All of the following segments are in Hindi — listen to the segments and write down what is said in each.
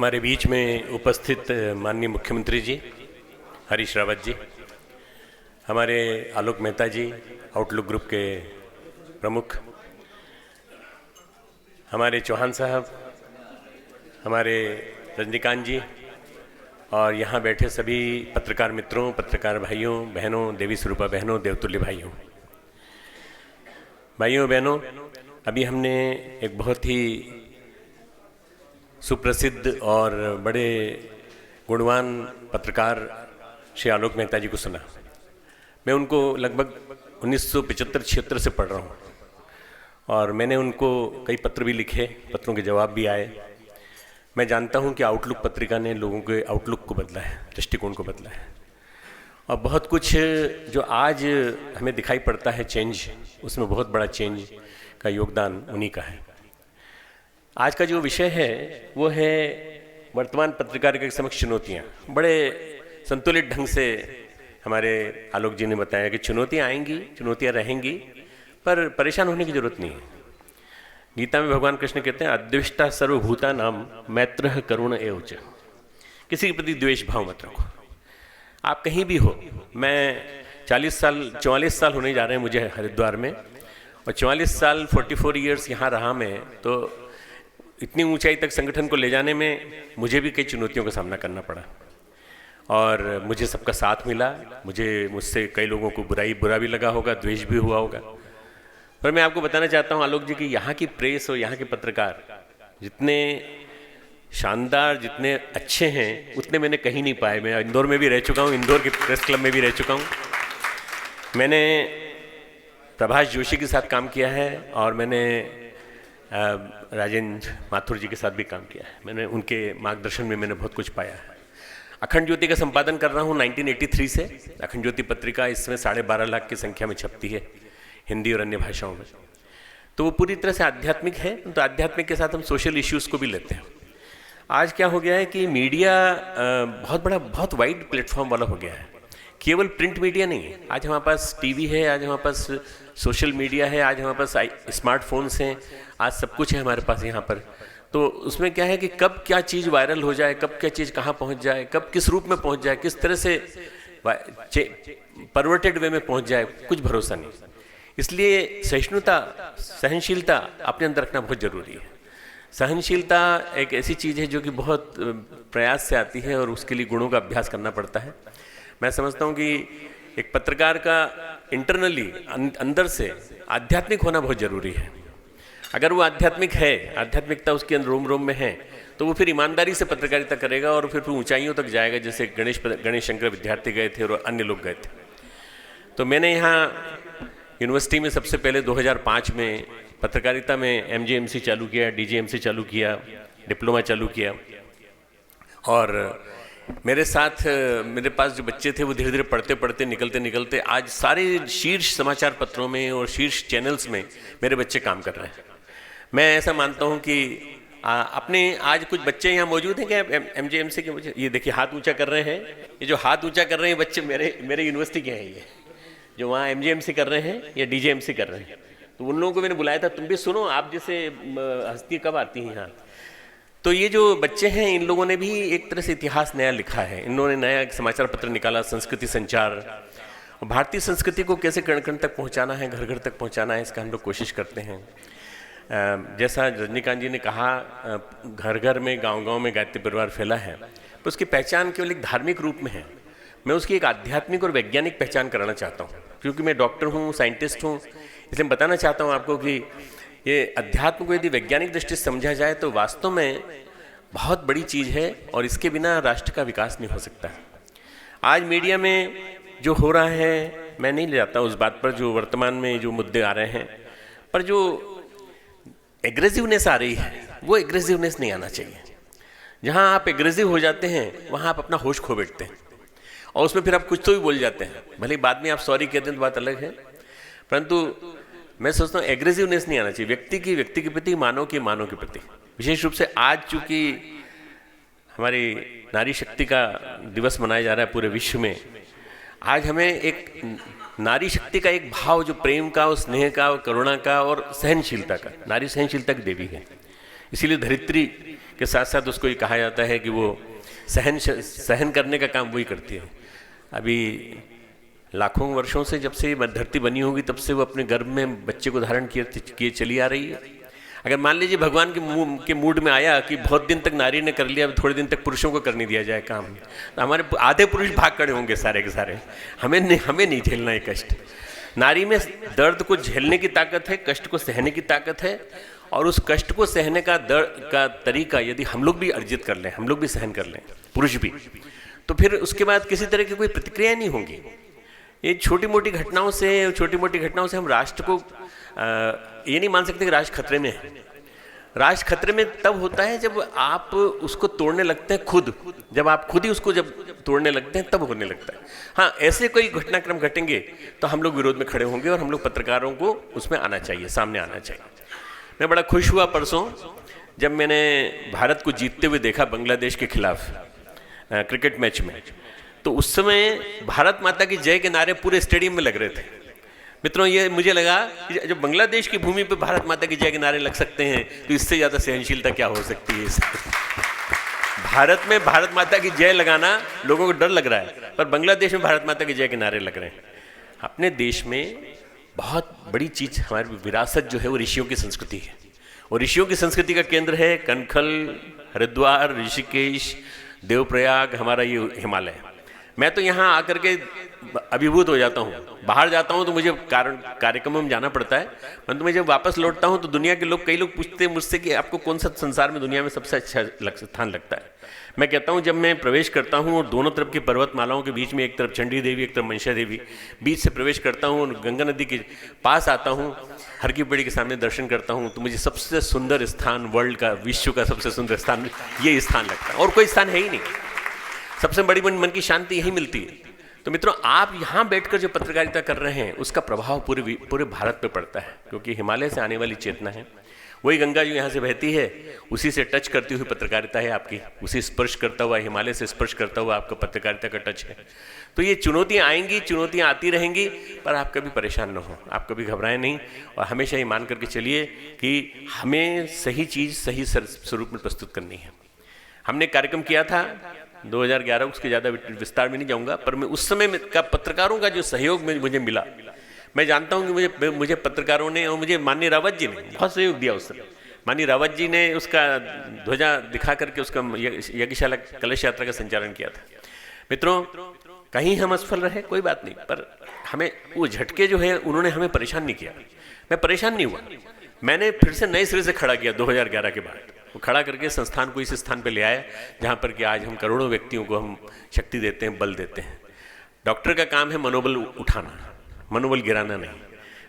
हमारे बीच में उपस्थित माननीय मुख्यमंत्री जी हरीश रावत जी, हमारे आलोक मेहता जी आउटलुक ग्रुप के प्रमुख, हमारे चौहान साहब, हमारे रजनीकांत जी और यहाँ बैठे सभी पत्रकार मित्रों, पत्रकार भाइयों बहनों, देवी स्वरूपा बहनों, देवतुल्य भाइयों बहनों, अभी हमने एक बहुत ही सुप्रसिद्ध और बड़े गुणवान पत्रकार श्री आलोक मेहता जी को सुना। मैं उनको लगभग 1975-76 से पढ़ रहा हूँ और मैंने उनको कई पत्र भी लिखे, पत्रों के जवाब भी आए। मैं जानता हूँ कि आउटलुक पत्रिका ने लोगों के आउटलुक को बदला है, दृष्टिकोण को बदला है और बहुत कुछ जो आज हमें दिखाई पड़ता है चेंज, उसमें बहुत बड़ा चेंज का योगदान उन्हीं का है। आज का जो विषय है वो है वर्तमान पत्रकारिता के समक्ष चुनौतियाँ। बड़े संतुलित ढंग से हमारे आलोक जी ने बताया कि चुनौतियाँ आएंगी, चुनौतियाँ रहेंगी, पर परेशान होने की जरूरत नहीं है। गीता में भगवान कृष्ण कहते हैं अद्वेष्टा सर्वभूता नाम मैत्रः करुण एव च, किसी के प्रति द्वेष भाव मत रखो। आप कहीं भी हो, मैं 44 साल होने जा रहे हैं मुझे हरिद्वार में, और 44 साल 44 ईयर्स यहाँ रहा मैं, तो इतनी ऊंचाई तक संगठन को ले जाने में मुझे भी कई चुनौतियों का सामना करना पड़ा और मुझे सबका साथ मिला। मुझसे कई लोगों को बुरा भी लगा होगा, द्वेष भी हुआ होगा, पर मैं आपको बताना चाहता हूँ आलोक जी कि यहाँ की प्रेस और यहाँ के पत्रकार जितने शानदार, जितने अच्छे हैं, उतने मैंने कहीं नहीं पाए। मैं इंदौर में भी रह चुका हूँ, इंदौर के प्रेस क्लब में भी रह चुका हूँ। मैंने प्रभाष जोशी के साथ काम किया है और मैंने राजेंद्र माथुर जी के साथ भी काम किया है। मैंने उनके मार्गदर्शन में मैंने बहुत कुछ पाया है। अखंड ज्योति का संपादन कर रहा हूँ 1983 से। अखंड ज्योति पत्रिका इसमें 12.5 लाख की संख्या में छपती है, हिंदी और अन्य भाषाओं में। तो वो पूरी तरह से आध्यात्मिक है, तो आध्यात्मिक के साथ हम सोशल इश्यूज़ को भी लेते हैं। आज क्या हो गया है कि मीडिया बहुत वाइड प्लेटफॉर्म वाला हो गया है। केवल प्रिंट मीडिया नहीं है, आज हमारे पास टीवी है, आज हमारे पास सोशल मीडिया है, आज हमारे पास स्मार्टफोन्स हैं, आज सब कुछ है हमारे पास यहाँ पर। तो उसमें क्या है कि कब क्या चीज़ वायरल हो जाए, कब क्या चीज़ कहाँ पहुँच जाए, कब किस रूप में पहुँच जाए, किस तरह से परवर्टेड वे में पहुँच जाए, कुछ भरोसा नहीं। इसलिए सहिष्णुता, सहनशीलता अपने अंदर रखना बहुत ज़रूरी है। सहनशीलता एक ऐसी चीज़ है जो कि बहुत प्रयास से आती है और उसके लिए गुणों का अभ्यास करना पड़ता है। मैं समझता हूँ कि एक पत्रकार का इंटरनली अंदर से आध्यात्मिक होना बहुत ज़रूरी है। अगर वो आध्यात्मिक है, आध्यात्मिकता उसके अंदर रोम रोम में है, तो वो फिर ईमानदारी से पत्रकारिता करेगा और फिर ऊंचाइयों तक जाएगा, जैसे गणेश शंकर विद्यार्थी गए थे और अन्य लोग गए थे। तो मैंने यहाँ यूनिवर्सिटी में सबसे पहले 2005 में पत्रकारिता में MJMC चालू किया, DJMC चालू किया, डिप्लोमा चालू किया और मेरे साथ मेरे पास जो बच्चे थे वो धीरे धीरे पढ़ते पढ़ते निकलते आज सारे शीर्ष समाचार पत्रों में और शीर्ष चैनल्स में मेरे बच्चे काम कर रहे हैं। मैं ऐसा मानता हूं कि अपने आज कुछ बच्चे यहाँ मौजूद हैं क्या MJMC के? मुझे ये देखिए हाथ ऊंचा कर रहे हैं, ये जो हाथ ऊंचा कर रहे हैं बच्चे मेरे यूनिवर्सिटी के हैं। ये जो वहाँ MJMC कर रहे हैं या DJMC कर रहे हैं, तो उन लोगों को मैंने बुलाया था, तुम भी सुनो, आप जैसे हस्ती कब आती हैं यहाँ। तो ये जो बच्चे हैं, इन लोगों ने भी एक तरह से इतिहास नया लिखा है। इन्होंने नया एक समाचार पत्र निकाला, संस्कृति संचार। भारतीय संस्कृति को कैसे कण कण तक पहुंचाना है, घर घर तक पहुंचाना है, इसका हम लोग कोशिश करते हैं। जैसा रजनीकांत जी ने कहा, घर घर में, गांव गांव में गायत्री परिवार फैला है, तो उसकी पहचान केवल एक धार्मिक रूप में है। मैं उसकी एक आध्यात्मिक और वैज्ञानिक पहचान कराना चाहता हूँ, क्योंकि मैं डॉक्टर हूँ, साइंटिस्ट हूँ, इसलिए बताना चाहता हूँ आपको कि ये अध्यात्म को यदि वैज्ञानिक दृष्टि से समझा जाए तो वास्तव में बहुत बड़ी चीज़ है और इसके बिना राष्ट्र का विकास नहीं हो सकता। आज मीडिया में जो हो रहा है, मैं नहीं ले जाता उस बात पर, जो वर्तमान में जो मुद्दे आ रहे हैं, पर जो एग्रेसिवनेस आ रही है वो एग्रेसिवनेस नहीं आना चाहिए। जहाँ आप एग्रेसिव हो जाते हैं वहाँ आप अपना होश खो बैठते हैं और उसमें फिर आप कुछ तो भी बोल जाते हैं, भले बाद में आप सॉरी कहते हैं तो बात अलग है, परंतु मैं सोचता हूँ एग्रेसिवनेस नहीं आना चाहिए। व्यक्ति के प्रति, मानव के प्रति, विशेष रूप से आज चूंकि हमारी नारी शक्ति का दिवस मनाया जा रहा है पूरे विश्व में, आज हमें एक नारी शक्ति का एक भाव, जो प्रेम का और स्नेह का और करुणा का और सहनशीलता का, नारी सहनशीलता की देवी है। इसीलिए धरित्री के साथ साथ उसको ये कहा जाता है कि वो सहन करने का काम वही करती है। अभी लाखों वर्षों से जब से धरती बनी होगी तब से वो अपने गर्भ में बच्चे को धारण किए चली आ रही है। अगर मान लीजिए भगवान के मूड में आया कि बहुत दिन तक नारी ने कर लिया, थोड़े दिन तक पुरुषों को करने दिया जाए काम, तो हमारे आधे पुरुष भाग खड़े होंगे सारे के सारे। हमें नहीं झेलना है कष्ट। नारी में दर्द को झेलने की ताकत है, कष्ट को सहने की ताकत है, और उस कष्ट को सहने का दर्द का तरीका यदि हम लोग भी अर्जित कर लें, हम लोग भी सहन कर लें, पुरुष भी, तो फिर उसके बाद किसी तरह की कोई प्रतिक्रिया नहीं होगी। ये छोटी मोटी घटनाओं से हम राष्ट्र को ये नहीं मान सकते कि राष्ट्र खतरे में है। राष्ट्र खतरे में तब होता है जब आप उसको तोड़ने लगते हैं खुद, जब आप खुद ही उसको जब तोड़ने लगते हैं तब होने लगता है। हाँ, ऐसे कोई घटनाक्रम घटेंगे तो हम लोग विरोध में खड़े होंगे और हम लोग पत्रकारों को उसमें आना चाहिए, सामने आना चाहिए। मैं बड़ा खुश हुआ परसों जब मैंने भारत को जीतते हुए देखा बांग्लादेश के खिलाफ क्रिकेट मैच में, तो उस समय भारत माता की जय के नारे पूरे स्टेडियम में लग रहे थे। मित्रों, ये मुझे लगा कि जब बांग्लादेश की भूमि पे भारत माता की जय के नारे लग सकते हैं तो इससे ज़्यादा सहनशीलता क्या हो सकती है। भारत में भारत माता की जय लगाना लोगों को डर लग रहा है, पर बांग्लादेश में भारत माता की जय के नारे लग रहे हैं। अपने देश में बहुत बड़ी चीज़, हमारी विरासत जो है वो ऋषियों की संस्कृति है, और ऋषियों की संस्कृति का केंद्र है कनखल, हरिद्वार, ऋषिकेश, देवप्रयाग, हमारा ये हिमालय। मैं तो यहाँ आकर के अभिभूत हो जाता हूँ। बाहर जाता हूँ तो मुझे कार्यक्रमों में जाना पड़ता है, परंतु मैं जब वापस लौटता हूँ तो दुनिया के लोग, कई लोग पूछते हैं मुझसे कि आपको कौन सा संसार में, दुनिया में सबसे अच्छा स्थान लगता है। मैं कहता हूँ, जब मैं प्रवेश करता हूँ और दोनों तरफ की पर्वतमालाओं के बीच में, एक तरफ चंडी देवी, एक तरफ मनसा देवी, बीच से प्रवेश करता हूँ और गंगा नदी के पास आता हूँ, हर की पेड़ी के सामने दर्शन करता हूँ, तो मुझे सबसे सुंदर स्थान वर्ल्ड का, विश्व का सबसे सुंदर स्थान ये स्थान लगता है, और कोई स्थान है ही नहीं। सबसे बड़ी मन की शांति यही मिलती है। तो मित्रों, आप यहाँ बैठकर जो पत्रकारिता कर रहे हैं उसका प्रभाव पूरे भारत पे पड़ता है, क्योंकि हिमालय से आने वाली चेतना है। वही गंगा जो यहाँ से बहती है, उसी से टच करती हुई पत्रकारिता है आपकी, उसी स्पर्श करता हुआ, हिमालय से स्पर्श करता हुआ आपका पत्रकारिता का टच है। तो ये चुनौतियाँ आएंगी, चुनौतियाँ आती रहेंगी, पर आप कभी परेशान न हो, आप कभी घबराएं नहीं, और हमेशा ये मान करके चलिए कि हमें सही चीज़ सही स्वरूप में प्रस्तुत करनी है। हमने कार्यक्रम किया था 2011, उसके ज़्यादा विस्तार में नहीं जाऊंगा, पर मैं उस समय का पत्रकारों का जो सहयोग मुझे मिला, मैं जानता हूं कि मुझे पत्रकारों ने और मुझे माननीय रावत जी ने बहुत सहयोग दिया। उस समय माननीय रावत जी ने उसका ध्वजा दिखा करके उसका यज्ञशाला कलश यात्रा का संचालन किया था। मित्रों, कहीं हम असफल रहे कोई बात नहीं, पर हमें वो झटके जो है उन्होंने हमें परेशान नहीं किया। मैं परेशान नहीं हुआ, मैंने फिर से नए सिरे से खड़ा किया 2011 के बाद। वो खड़ा करके संस्थान को इस स्थान पे ले आया जहाँ पर कि आज हम करोड़ों व्यक्तियों को हम शक्ति देते हैं, बल देते हैं। डॉक्टर का काम है मनोबल उठाना, मनोबल गिराना नहीं।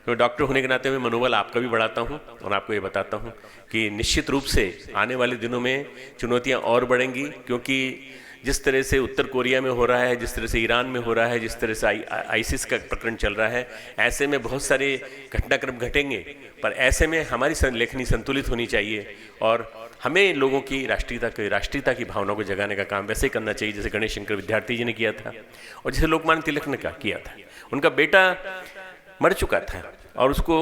तो डॉक्टर होने के नाते मैं मनोबल आपका भी बढ़ाता हूँ और आपको ये बताता हूँ कि निश्चित रूप से आने वाले दिनों में चुनौतियाँ और बढ़ेंगी, क्योंकि जिस तरह से उत्तर कोरिया में हो रहा है, जिस तरह से ईरान में हो रहा है, जिस तरह से आईसिस का प्रकरण चल रहा है, ऐसे में बहुत सारे घटनाक्रम घटेंगे। पर ऐसे में हमारी लेखनी संतुलित होनी चाहिए और हमें लोगों की राष्ट्रीयता की भावना को जगाने का काम वैसे ही करना चाहिए जैसे गणेश शंकर विद्यार्थी जी ने किया था और जैसे लोकमान्य तिलक ने किया था। उनका बेटा मर चुका था और उसको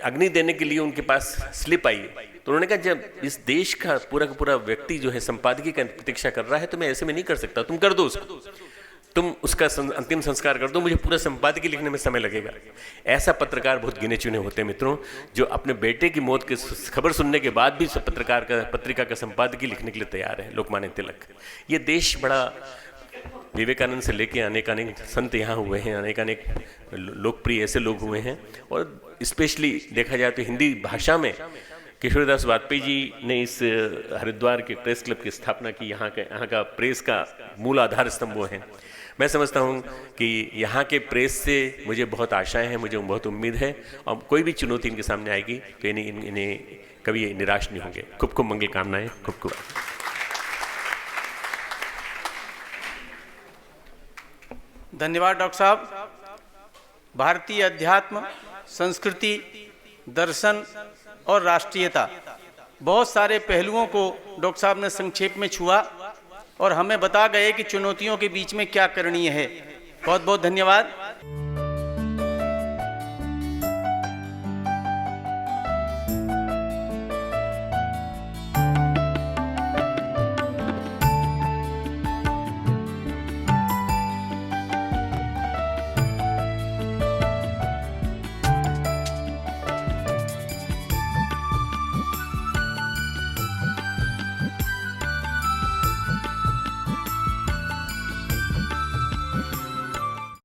अग्नि देने के लिए उनके पास स्लिप आई, तो उन्होंने कहा जब इस देश का पूरा व्यक्ति जो है संपादकीय की प्रतीक्षा कर रहा है तो मैं ऐसे में नहीं कर सकता, तुम कर दो उसको, तुम उसका अंतिम संस्कार कर दो, मुझे पूरा संपादकीय लिखने में समय लगेगा। ऐसा पत्रकार बहुत गिने चुने होते हैं मित्रों, जो अपने बेटे की मौत की खबर सुनने के बाद भी पत्रिका का संपादकीय लिखने के लिए तैयार है। लोकमान्य तिलक, ये देश बड़ा, विवेकानंद से लेके अनेक संत यहाँ हुए हैं, अनेक लोकप्रिय ऐसे लोग हुए हैं। और स्पेशली देखा जाए तो हिंदी भाषा में किशोरदास वाजपेयी जी ने इस हरिद्वार के प्रेस क्लब की स्थापना की। यहाँ का प्रेस का मूल आधार स्तंभ वो हैं। मैं समझता हूँ कि यहाँ के प्रेस से मुझे बहुत आशाएं हैं, मुझे बहुत उम्मीद है और कोई भी चुनौती इनके सामने आएगी तो इन्हें कभी निराश नहीं होंगे। खूब खूब मंगल कामनाएं, खूब। धन्यवाद डॉक्टर साहब। भारतीय अध्यात्म, संस्कृति, दर्शन और राष्ट्रीयता, बहुत सारे पहलुओं को डॉक्टर साहब ने संक्षेप में छुआ और हमें बता गए कि चुनौतियों के बीच में क्या करणीय है। बहुत बहुत धन्यवाद।